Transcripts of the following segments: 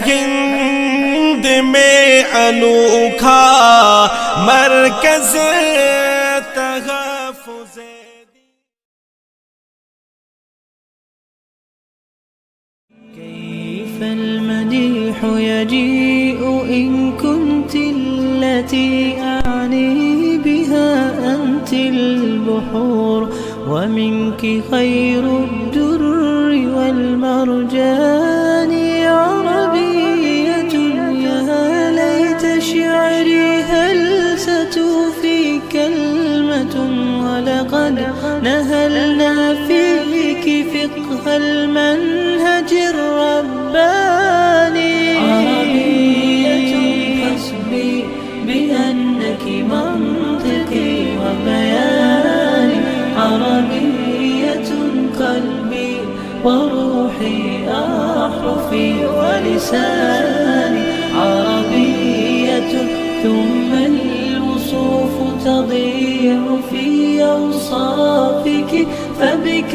हिंद में अनोखा मरकज़ तहफ़्फ़ुज़ كيف المديح يجيء إن كنت التي أعني بها أنت البحور، ومنك خير الدر والمرجان. عربية يا ليت شعري هل ستوفي كلمة، ولقد نهلنا فيك فقه المنهج الرباني. عربية حسبي بأنك منطقي وبياني، عربية قلبي وروحي أحرفي ولساني، عربية ثم الوصوف تضيع في أوصافك، فبك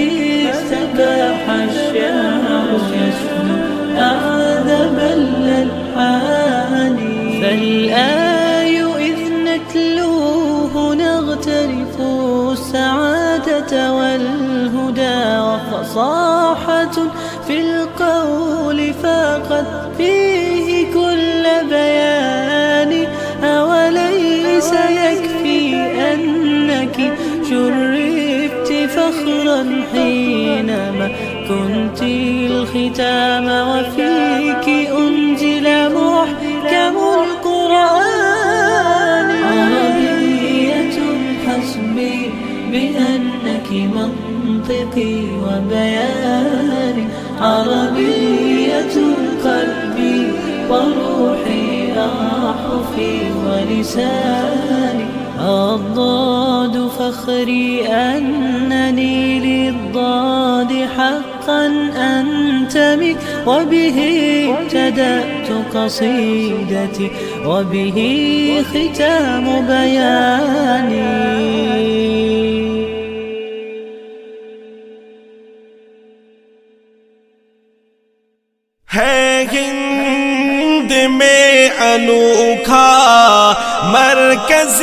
استباح الشعر يسمو أعذب الألحان. فالآي إذ نتلوه نغترف السعادة والهدى، وفصاحة في القول فاقت فيه كل بيان. أوليس يكفي أنك شرفت فخرا حينما كنت الختام، وفيك أنزل محكم القرآن. عربية حسبي بأنك منطقي وبياني، عربية قلبي وروحي أحرفي ولساني. الضاد فخري أنني للضاد حقا أنتمي، وبه ابتدأت قصيدتي وبه ختام بياني. है हिंद में अनोखा मरकज़